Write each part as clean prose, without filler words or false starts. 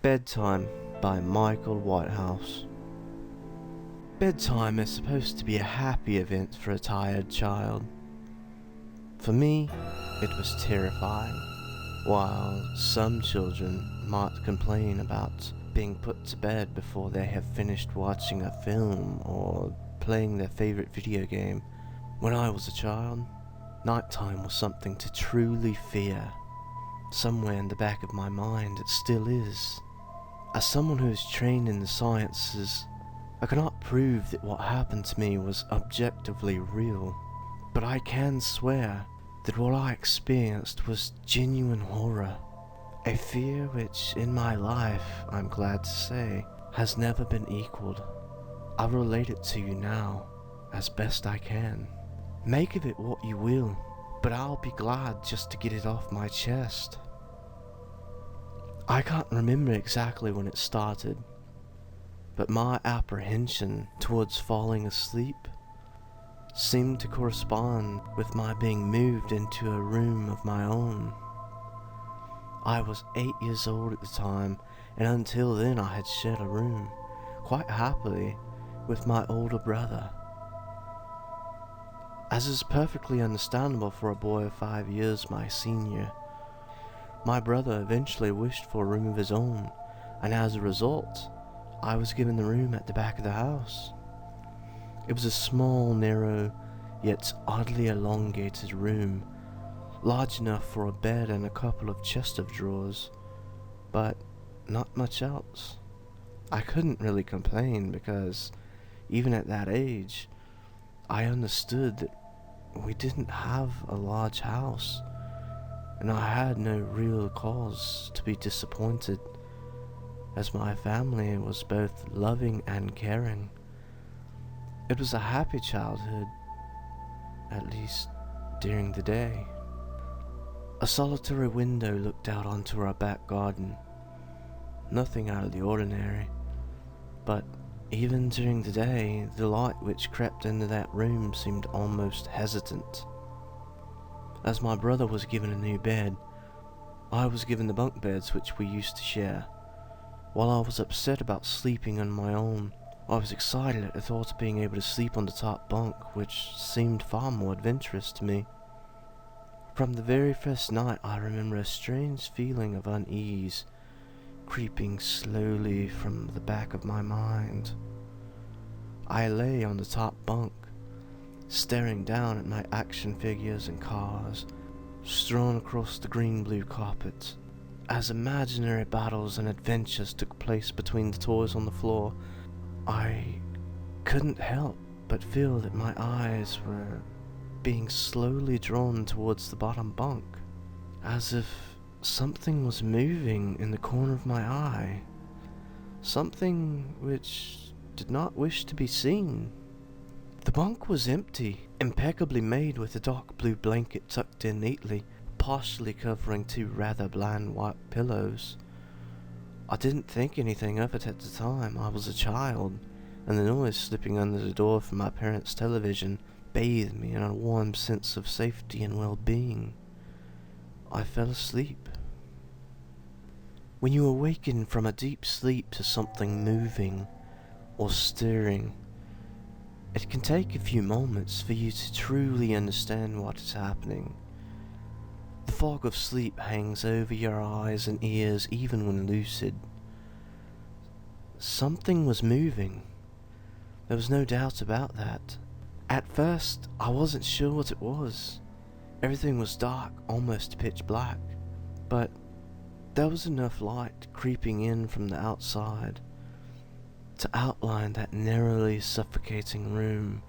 Bedtime by Michael Whitehouse. Bedtime is supposed to be a happy event for a tired child. For me, it was terrifying. While some children might complain about being put to bed before they have finished watching a film or playing their favorite video game, when I was a child, nighttime was something to truly fear. Somewhere in the back of my mind it still is. As someone who is trained in the sciences, I cannot prove that what happened to me was objectively real, but I can swear that what I experienced was genuine horror, a fear which in my life, I'm glad to say, has never been equaled. I'll relate it to you now, as best I can. Make of it what you will, but I'll be glad just to get it off my chest. I can't remember exactly when it started, but my apprehension towards falling asleep seemed to correspond with my being moved into a room of my own. I was 8 years old at the time, and until then I had shared a room, quite happily, with my older brother. As is perfectly understandable for a boy of 5 years my senior, my brother eventually wished for a room of his own, and as a result, I was given the room at the back of the house. It was a small, narrow, yet oddly elongated room, large enough for a bed and a couple of chest of drawers, but not much else. I couldn't really complain because, even at that age, I understood that we didn't have a large house, and I had no real cause to be disappointed, as my family was both loving and caring. It was a happy childhood, at least during the day. A solitary window looked out onto our back garden. Nothing out of the ordinary, but even during the day, the light which crept into that room seemed almost hesitant. As my brother was given a new bed, I was given the bunk beds which we used to share. While I was upset about sleeping on my own, I was excited at the thought of being able to sleep on the top bunk, which seemed far more adventurous to me. From the very first night, I remember a strange feeling of unease creeping slowly from the back of my mind. I lay on the top bunk, staring down at my action figures and cars strewn across the green-blue carpet. As imaginary battles and adventures took place between the toys on the floor, I couldn't help but feel that my eyes were being slowly drawn towards the bottom bunk, as if something was moving in the corner of my eye, something which did not wish to be seen. The bunk was empty, impeccably made with a dark blue blanket tucked in neatly, partially covering two rather bland white pillows. I didn't think anything of it at the time. I was a child, and the noise slipping under the door from my parents' television bathed me in a warm sense of safety and well-being. I fell asleep. When you awaken from a deep sleep to something moving or stirring, it can take a few moments for you to truly understand what is happening. The fog of sleep hangs over your eyes and ears even when lucid. Something was moving. There was no doubt about that. At first, I wasn't sure what it was. Everything was dark, almost pitch black, but there was enough light creeping in from the outside to outline that narrowly suffocating room.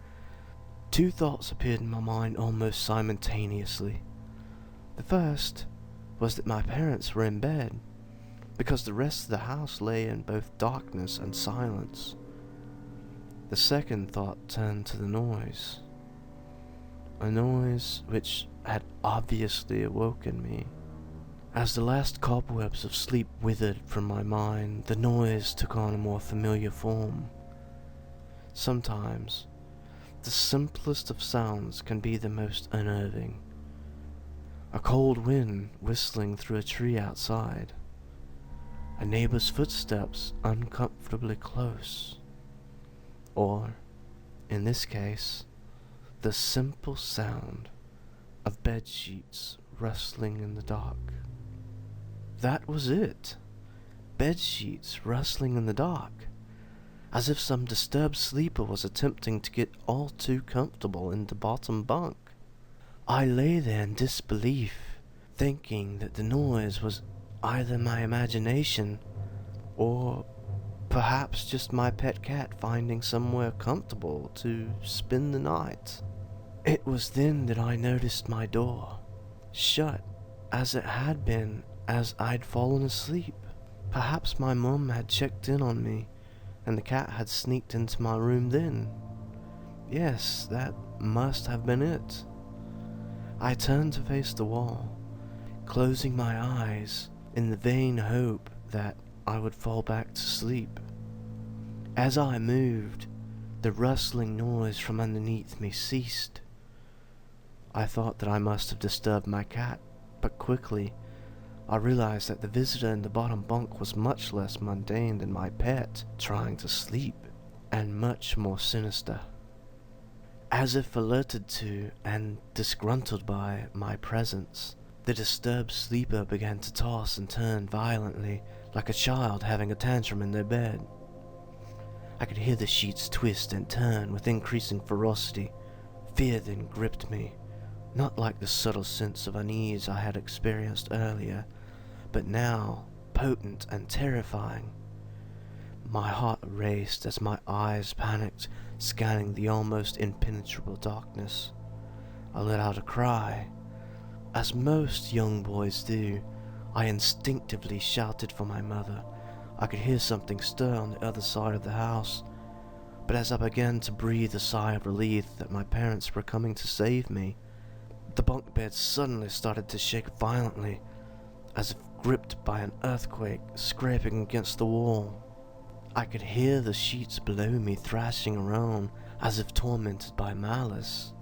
Two thoughts appeared in my mind almost simultaneously. The first was that my parents were in bed, because the rest of the house lay in both darkness and silence. The second thought turned to the noise, a noise which had obviously awoken me. As the last cobwebs of sleep withered from my mind, the noise took on a more familiar form. Sometimes, the simplest of sounds can be the most unnerving. A cold wind whistling through a tree outside. a neighbor's footsteps uncomfortably close, or, in this case, the simple sound of bed sheets rustling in the dark. That was it. Bed sheets rustling in the dark, as if some disturbed sleeper was attempting to get all too comfortable in the bottom bunk. I lay there in disbelief, thinking that the noise was either my imagination or perhaps just my pet cat finding somewhere comfortable to spend the night. It was then that I noticed my door, shut as it had been as I'd fallen asleep. Perhaps my mum had checked in on me, and the cat had sneaked into my room then. Yes, that must have been it. I turned to face the wall, closing my eyes in the vain hope that I would fall back to sleep. As I moved, the rustling noise from underneath me ceased. I thought that I must have disturbed my cat, but quickly I realized that the visitor in the bottom bunk was much less mundane than my pet trying to sleep, and much more sinister. As if alerted to and disgruntled by my presence, the disturbed sleeper began to toss and turn violently, like a child having a tantrum in their bed. I could hear the sheets twist and turn with increasing ferocity. Fear then gripped me, not like the subtle sense of unease I had experienced earlier, but now potent and terrifying. My heart raced as my eyes panicked, scanning the almost impenetrable darkness. I let out a cry. As most young boys do, I instinctively shouted for my mother. I could hear something stir on the other side of the house, but as I began to breathe a sigh of relief that my parents were coming to save me, the bunk bed suddenly started to shake violently, as if gripped by an earthquake scraping against the wall. I could hear the sheets below me thrashing around as if tormented by malice.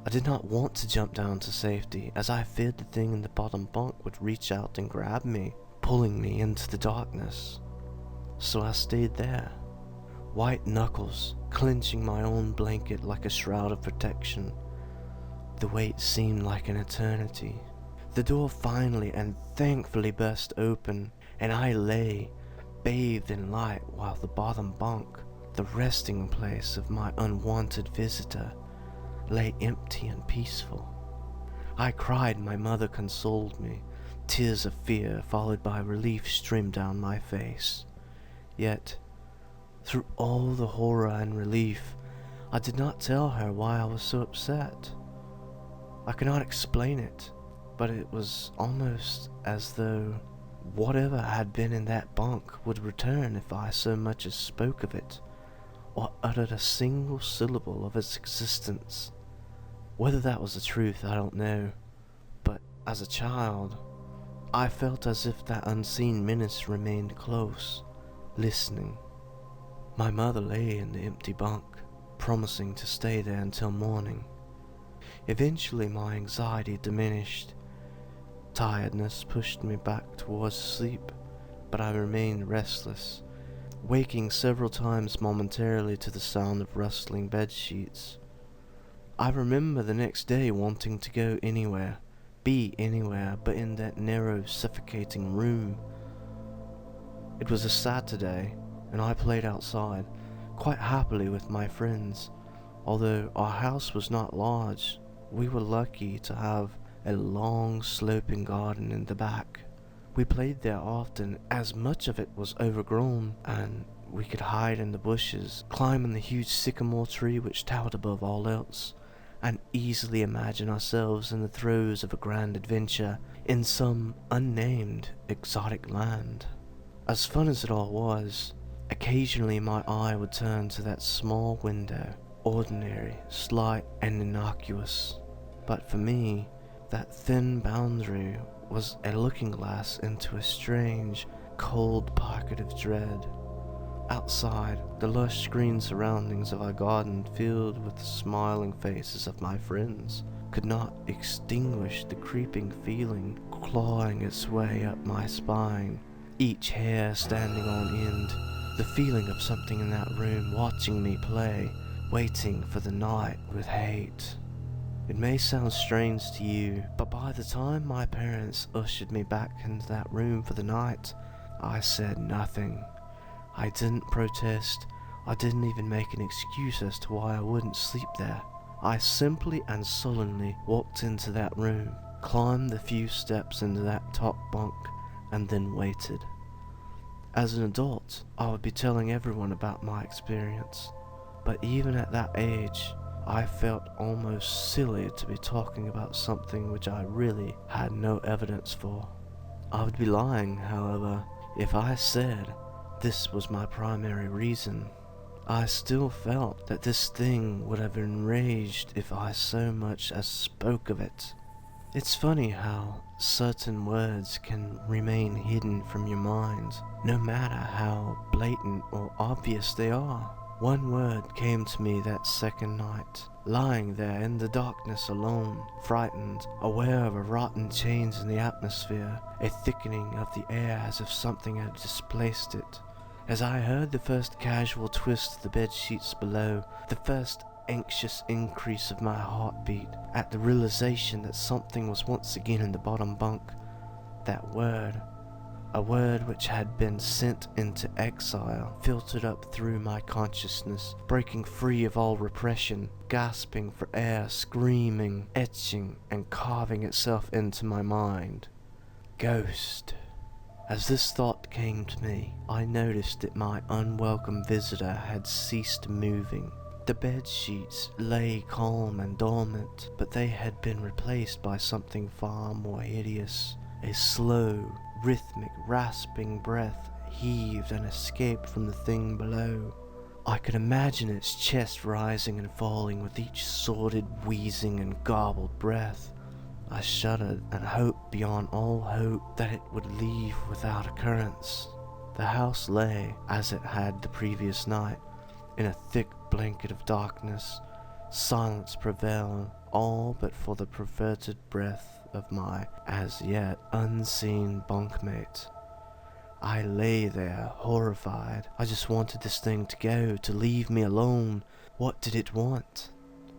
I did not want to jump down to safety, as I feared the thing in the bottom bunk would reach out and grab me, pulling me into the darkness. So I stayed there, white knuckles clenching my own blanket like a shroud of protection. The wait seemed like an eternity. The door finally and thankfully burst open, and I lay, bathed in light, while the bottom bunk, the resting place of my unwanted visitor, lay empty and peaceful. I cried, my mother consoled me. Tears of fear followed by relief streamed down my face. Yet, through all the horror and relief, I did not tell her why I was so upset. I cannot explain it, but it was almost as though whatever had been in that bunk would return if I so much as spoke of it, or uttered a single syllable of its existence. Whether that was the truth, I don't know, but as a child, I felt as if that unseen menace remained close, listening. My mother lay in the empty bunk, promising to stay there until morning. Eventually my anxiety diminished. Tiredness pushed me back towards sleep, but I remained restless, waking several times momentarily to the sound of rustling bed sheets. I remember the next day wanting to go anywhere, be anywhere but in that narrow, suffocating room. It was a Saturday, and I played outside, quite happily with my friends. Although our house was not large, we were lucky to have a long, sloping garden in the back. We played there often, as much of it was overgrown, and we could hide in the bushes, climb on the huge sycamore tree which towered above all else, and easily imagine ourselves in the throes of a grand adventure in some unnamed exotic land. As fun as it all was, occasionally my eye would turn to that small window, ordinary, slight, and innocuous. But for me, that thin boundary was a looking glass into a strange, cold pocket of dread. Outside, the lush green surroundings of our garden, filled with the smiling faces of my friends, could not extinguish the creeping feeling clawing its way up my spine, each hair standing on end. The feeling of something in that room watching me play, waiting for the night with hate. It may sound strange to you, but by the time my parents ushered me back into that room for the night, I said nothing. I didn't protest. I didn't even make an excuse as to why I wouldn't sleep there. I simply and sullenly walked into that room, climbed the few steps into that top bunk, and then waited. As an adult, I would be telling everyone about my experience, but even at that age, I felt almost silly to be talking about something which I really had no evidence for. I would be lying, however, if I said this was my primary reason. I still felt that this thing would have enraged if I so much as spoke of it. It's funny how certain words can remain hidden from your mind, no matter how blatant or obvious they are. One word came to me that second night, lying there in the darkness alone, frightened, aware of a rotten change in the atmosphere, a thickening of the air as if something had displaced it. As I heard the first casual twist of the bed sheets below, the first anxious increase of my heartbeat at the realization that something was once again in the bottom bunk, that word, a word which had been sent into exile, filtered up through my consciousness, breaking free of all repression, gasping for air, screaming, etching, and carving itself into my mind. Ghost. As this thought came to me, I noticed that my unwelcome visitor had ceased moving. The bed sheets lay calm and dormant, but they had been replaced by something far more hideous. A slow, rhythmic, rasping breath heaved and escaped from the thing below. I could imagine its chest rising and falling with each sordid wheezing and garbled breath. I shuddered and hoped beyond all hope that it would leave without occurrence. The house lay, as it had the previous night, in a thick blanket of darkness. Silence prevailed, all but for the perverted breath of my as yet unseen bunkmate. I lay there, horrified. I just wanted this thing to go, to leave me alone. What did it want?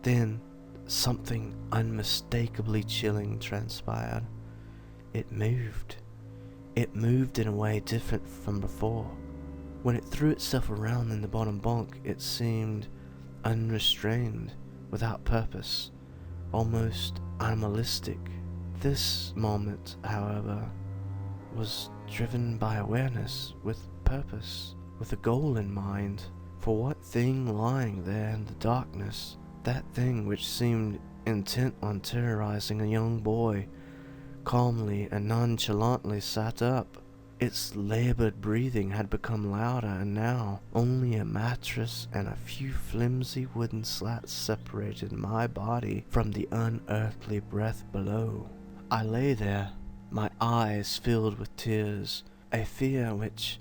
Then, something unmistakably chilling transpired. It moved. It moved in a way different from before. When it threw itself around in the bottom bunk, it seemed unrestrained, without purpose, almost animalistic. This moment, however, was driven by awareness, with purpose, with a goal in mind. For what thing lying there in the darkness, that thing which seemed intent on terrorizing a young boy, calmly and nonchalantly sat up. Its labored breathing had become louder, and now only a mattress and a few flimsy wooden slats separated my body from the unearthly breath below. I lay there, my eyes filled with tears, a fear which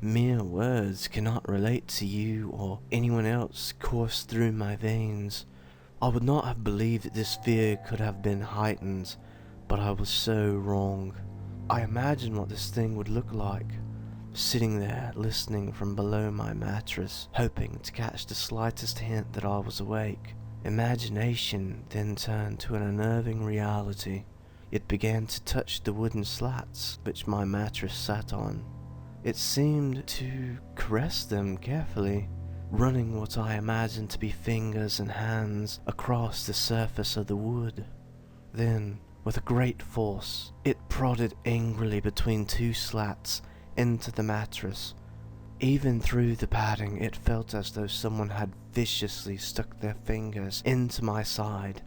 mere words cannot relate to you or anyone else coursed through my veins. I would not have believed that this fear could have been heightened, but I was so wrong. I imagined what this thing would look like, sitting there listening from below my mattress, hoping to catch the slightest hint that I was awake. Imagination then turned to an unnerving reality. It began to touch the wooden slats which my mattress sat on. It seemed to caress them carefully, running what I imagined to be fingers and hands across the surface of the wood. Then, with a great force, it prodded angrily between two slats into the mattress. Even through the padding, it felt as though someone had viciously stuck their fingers into my side.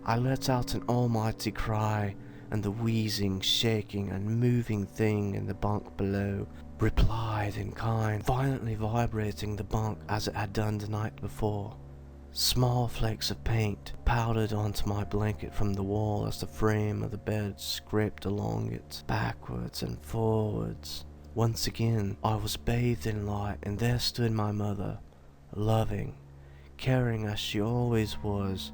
I let out an almighty cry, and the wheezing, shaking, and moving thing in the bunk below replied in kind, violently vibrating the bunk as it had done the night before. Small flakes of paint powdered onto my blanket from the wall as the frame of the bed scraped along it, backwards and forwards. Once again, I was bathed in light, and there stood my mother, loving, caring as she always was,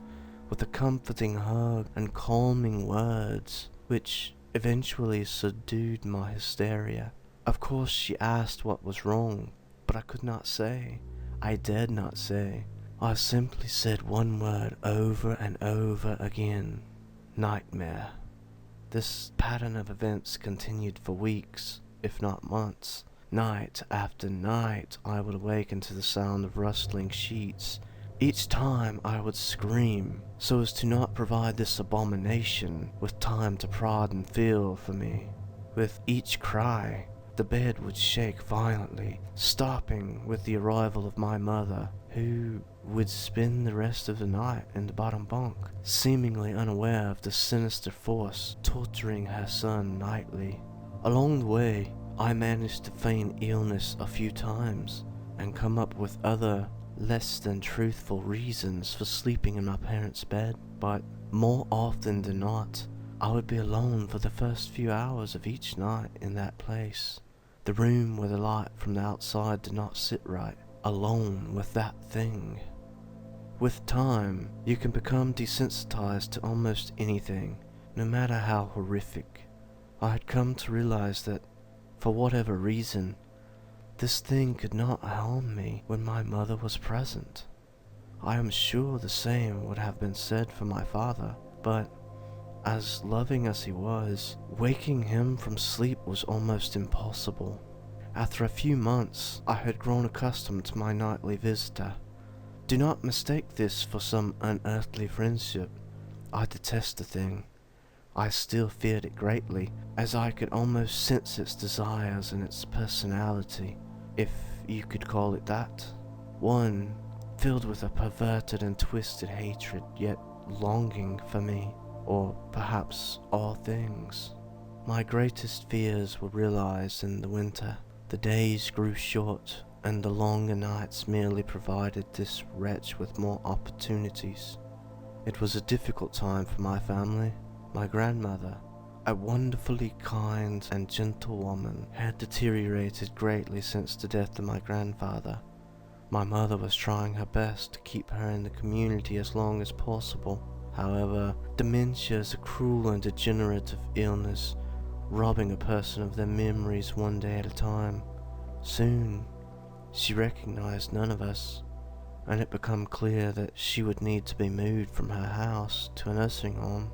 with a comforting hug and calming words, which eventually subdued my hysteria. Of course she asked what was wrong, but I could not say. I dared not say. I simply said one word over and over again: nightmare. This pattern of events continued for weeks, if not months. Night after night I would awaken to the sound of rustling sheets. Each time I would scream, so as to not provide this abomination with time to prod and feel for me. With each cry, the bed would shake violently, stopping with the arrival of my mother, who would spend the rest of the night in the bottom bunk, seemingly unaware of the sinister force torturing her son nightly. Along the way, I managed to feign illness a few times, and come up with other, less than truthful reasons for sleeping in my parents' bed, but more often than not, I would be alone for the first few hours of each night in that place. The room where the light from the outside did not sit right, alone with that thing. With time, you can become desensitized to almost anything, no matter how horrific. I had come to realize that, for whatever reason, this thing could not harm me when my mother was present. I am sure the same would have been said for my father, but as loving as he was, waking him from sleep was almost impossible. After a few months, I had grown accustomed to my nightly visitor. Do not mistake this for some unearthly friendship. I detest the thing. I still feared it greatly, as I could almost sense its desires and its personality, if you could call it that. One filled with a perverted and twisted hatred, yet longing for me, or perhaps all things. My greatest fears were realized in the winter. The days grew short, and the longer nights merely provided this wretch with more opportunities. It was a difficult time for my family. My grandmother, a wonderfully kind and gentle woman, had deteriorated greatly since the death of my grandfather. My mother was trying her best to keep her in the community as long as possible. However, dementia is a cruel and degenerative illness, robbing a person of their memories one day at a time. Soon, she recognized none of us, and it became clear that she would need to be moved from her house to a nursing home.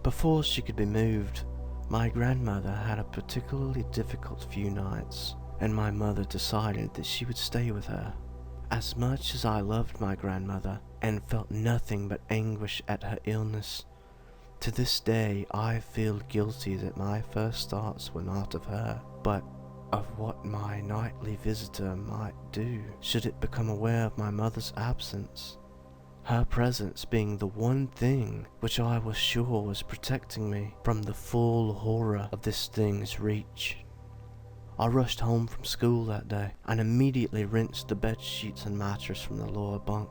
Before she could be moved, my grandmother had a particularly difficult few nights, and my mother decided that she would stay with her. As much as I loved my grandmother and felt nothing but anguish at her illness, to this day I feel guilty that my first thoughts were not of her, but of what my nightly visitor might do should it become aware of my mother's absence. Her presence being the one thing which I was sure was protecting me from the full horror of this thing's reach. I rushed home from school that day and immediately rinsed the bed sheets and mattress from the lower bunk,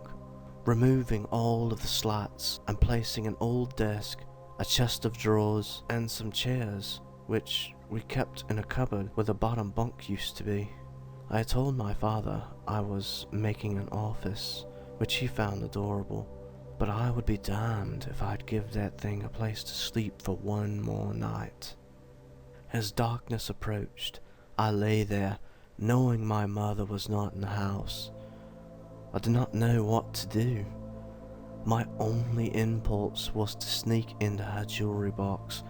removing all of the slats and placing an old desk, a chest of drawers, and some chairs, which we kept in a cupboard where the bottom bunk used to be. I told my father I was making an office, which he found adorable, but I would be damned if I'd give that thing a place to sleep for one more night. As darkness approached, I lay there, knowing my mother was not in the house. I did not know what to do. My only impulse was to sneak into her jewelry box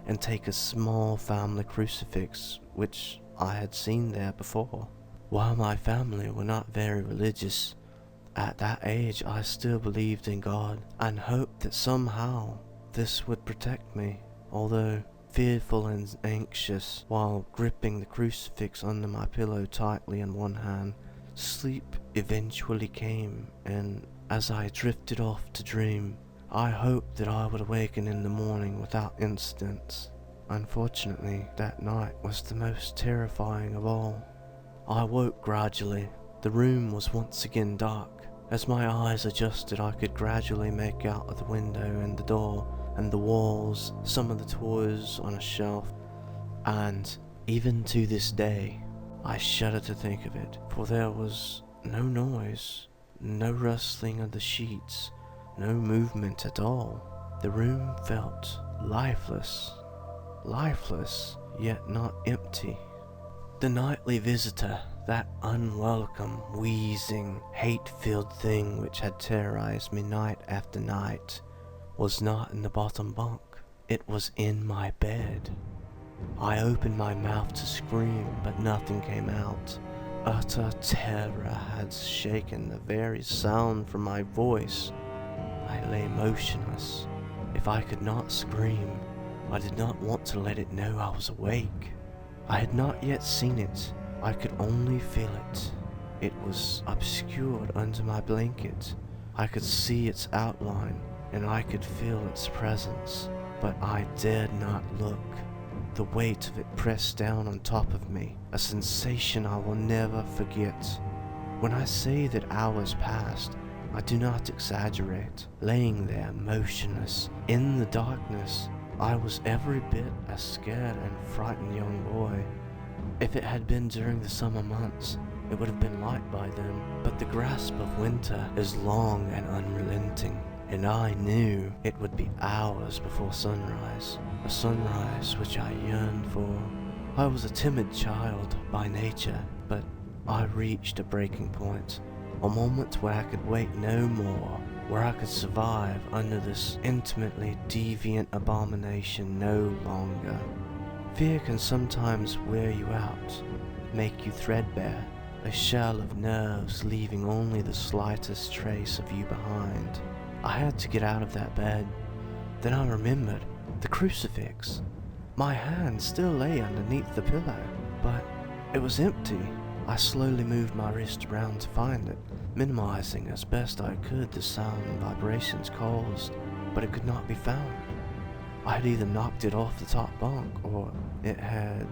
and take a small family crucifix, which I had seen there before. While my family were not very religious, at that age I still believed in God and hoped that somehow this would protect me. Although fearful and anxious while gripping the crucifix under my pillow tightly in one hand, sleep eventually came, and as I drifted off to dream, I hoped that I would awaken in the morning without incident. Unfortunately, that night was the most terrifying of all. I woke gradually. The room was once again dark. As my eyes adjusted, I could gradually make out of the window and the door and the walls some of the toys on a shelf, and even to this day, I shudder to think of it, for there was no noise, no rustling of the sheets, no movement at all. The room felt lifeless, yet not empty. The nightly visitor, that unwelcome, wheezing, hate-filled thing which had terrorized me night after night, was not in the bottom bunk. It was in my bed. I opened my mouth to scream, but nothing came out. Utter terror had shaken the very sound from my voice. I lay motionless. If I could not scream, I did not want to let it know I was awake. I had not yet seen it. I could only feel it. It was obscured under my blanket. I could see its outline, and I could feel its presence, but I dared not look. The weight of it pressed down on top of me, a sensation I will never forget. When I say that hours passed, I do not exaggerate. Laying there motionless, in the darkness, I was every bit a scared and frightened young boy. If it had been during the summer months, it would have been light by then, but the grasp of winter is long and unrelenting, and I knew it would be hours before sunrise, a sunrise which I yearned for. I was a timid child by nature, but I reached a breaking point, a moment where I could wait no more, where I could survive under this intimately deviant abomination no longer. Fear can sometimes wear you out, make you threadbare, a shell of nerves leaving only the slightest trace of you behind. I had to get out of that bed. Then I remembered the crucifix. My hand still lay underneath the pillow, but it was empty. I slowly moved my wrist around to find it, minimizing as best I could the sound and vibrations caused, but it could not be found. I had either knocked it off the top bunk, or it had,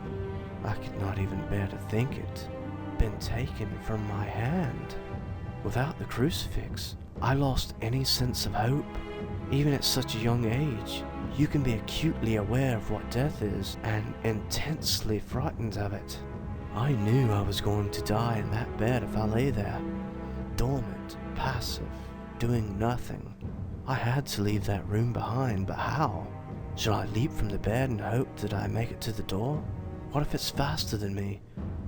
I could not even bear to think it, been taken from my hand. Without the crucifix, I lost any sense of hope. Even at such a young age, you can be acutely aware of what death is and intensely frightened of it. I knew I was going to die in that bed if I lay there, dormant, passive, doing nothing. I had to leave that room behind, but how? Should I leap from the bed and hope that I make it to the door? What if it's faster than me?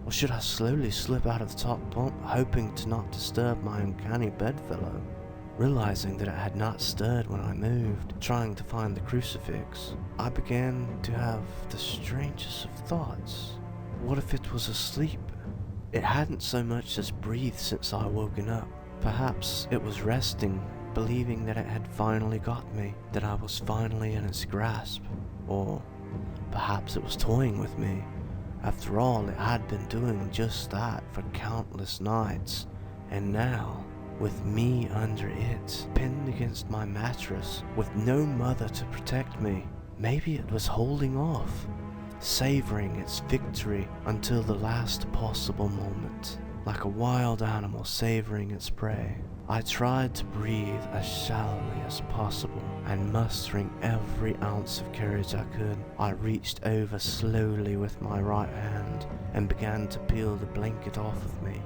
Or should I slowly slip out of the top bunk, hoping to not disturb my uncanny bedfellow? Realizing that it had not stirred when I moved, trying to find the crucifix, I began to have the strangest of thoughts. What if it was asleep? It hadn't so much as breathed since I woken up. Perhaps it was resting, believing that it had finally got me, that I was finally in its grasp. Or perhaps it was toying with me. After all, it had been doing just that for countless nights. And now, with me under it, pinned against my mattress, with no mother to protect me, maybe it was holding off, savoring its victory until the last possible moment, like a wild animal savoring its prey. I tried to breathe as shallowly as possible, and mustering every ounce of courage I could, I reached over slowly with my right hand and began to peel the blanket off of me.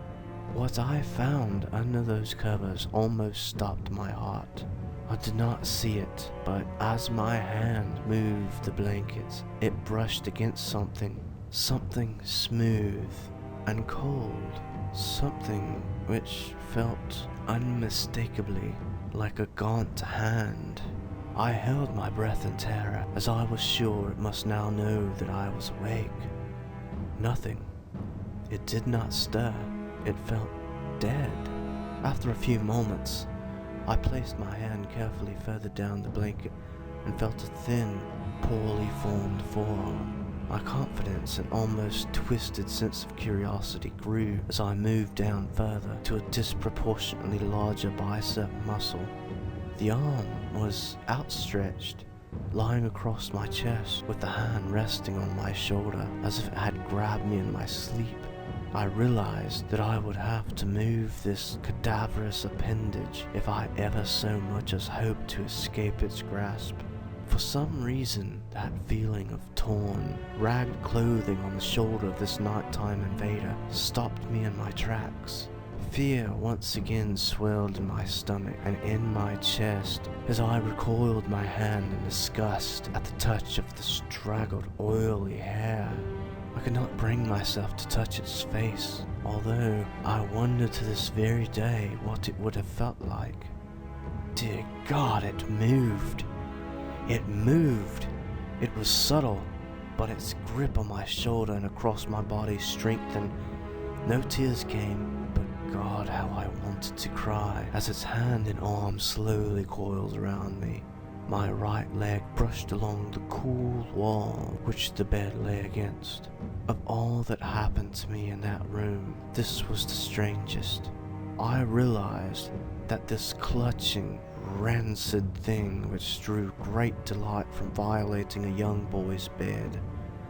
What I found under those covers almost stopped my heart. I did not see it, but as my hand moved the blanket, it brushed against something smooth and cold, something which felt unmistakably like a gaunt hand. I held my breath in terror, as I was sure it must now know that I was awake. Nothing. It did not stir. It felt dead. After a few moments, I placed my hand carefully further down the blanket and felt a thin, poorly formed forearm. My confidence and almost twisted sense of curiosity grew as I moved down further to a disproportionately larger bicep muscle. The arm was outstretched, lying across my chest with the hand resting on my shoulder as if it had grabbed me in my sleep. I realized that I would have to move this cadaverous appendage if I ever so much as hoped to escape its grasp. For some reason, that feeling of torn, ragged clothing on the shoulder of this nighttime invader stopped me in my tracks. Fear once again swelled in my stomach and in my chest as I recoiled my hand in disgust at the touch of the straggled, oily hair. I could not bring myself to touch its face, although I wonder to this very day what it would have felt like. Dear God, it moved. It moved. It was subtle, but its grip on my shoulder and across my body strengthened. No tears came, but God, how I wanted to cry as its hand and arm slowly coiled around me. My right leg brushed along the cool wall which the bed lay against. Of all that happened to me in that room, this was the strangest. I realized that this clutching, rancid thing which drew great delight from violating a young boy's bed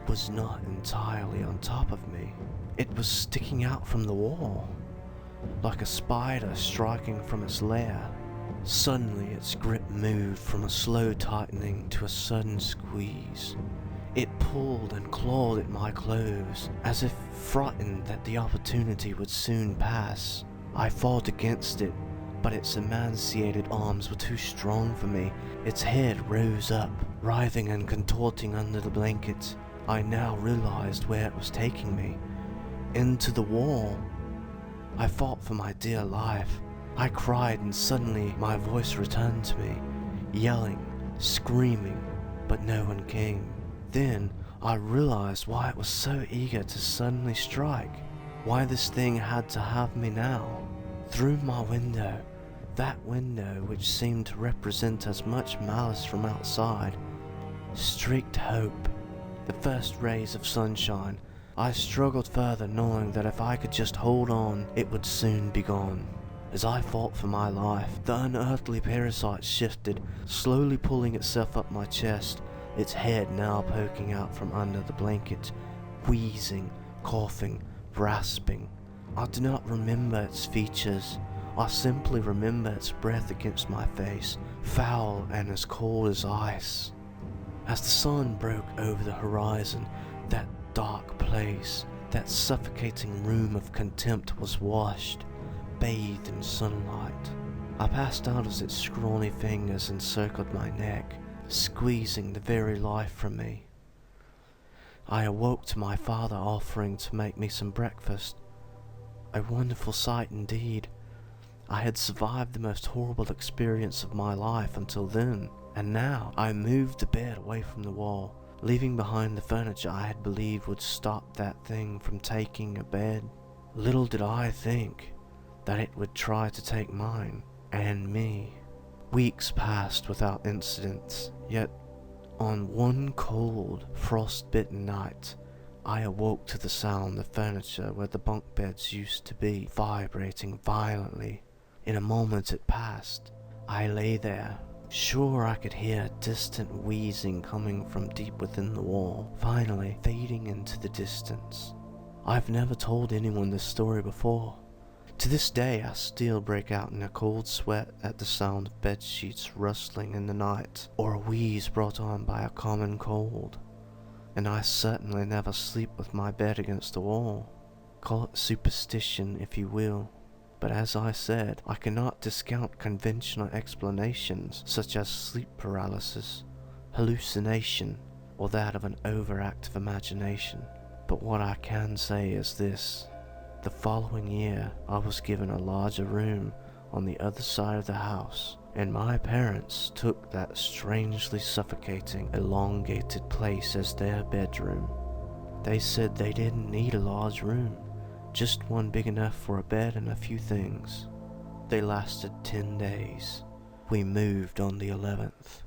was not entirely on top of me. It was sticking out from the wall, like a spider striking from its lair. Suddenly its grip moved from a slow tightening to a sudden squeeze. It pulled and clawed at my clothes, as if frightened that the opportunity would soon pass. I fought against it, but its emaciated arms were too strong for me. Its head rose up, writhing and contorting under the blankets. I now realized where it was taking me. Into the wall. I fought for my dear life. I cried, and suddenly my voice returned to me, yelling, screaming, but no one came. Then I realized why it was so eager to suddenly strike, why this thing had to have me now. Through my window, that window which seemed to represent as much malice from outside, streaked hope, the first rays of sunshine. I struggled further, knowing that if I could just hold on, it would soon be gone. As I fought for my life, the unearthly parasite shifted, slowly pulling itself up my chest, its head now poking out from under the blanket, wheezing, coughing, rasping. I do not remember its features. I simply remember its breath against my face, foul and as cold as ice. As the sun broke over the horizon, that dark place, that suffocating room of contempt was washed, bathed in sunlight. I passed out as its scrawny fingers encircled my neck, squeezing the very life from me. I awoke to my father offering to make me some breakfast. A wonderful sight indeed. I had survived the most horrible experience of my life until then, and now I moved the bed away from the wall, leaving behind the furniture I had believed would stop that thing from taking a bed. Little did I think that it would try to take mine and me. Weeks passed without incidents, yet on one cold, frost-bitten night, I awoke to the sound of furniture where the bunk beds used to be vibrating violently. In a moment it passed. I lay there, sure I could hear a distant wheezing coming from deep within the wall, finally fading into the distance. I've never told anyone this story before. To this day I still break out in a cold sweat at the sound of bed sheets rustling in the night, or a wheeze brought on by a common cold. And I certainly never sleep with my bed against the wall. Call it superstition if you will. But as I said, I cannot discount conventional explanations such as sleep paralysis, hallucination, or that of an overactive imagination. But what I can say is this. The following year, I was given a larger room on the other side of the house, and my parents took that strangely suffocating, elongated place as their bedroom. They said they didn't need a large room, just one big enough for a bed and a few things. They lasted 10 days. We moved on the 11th.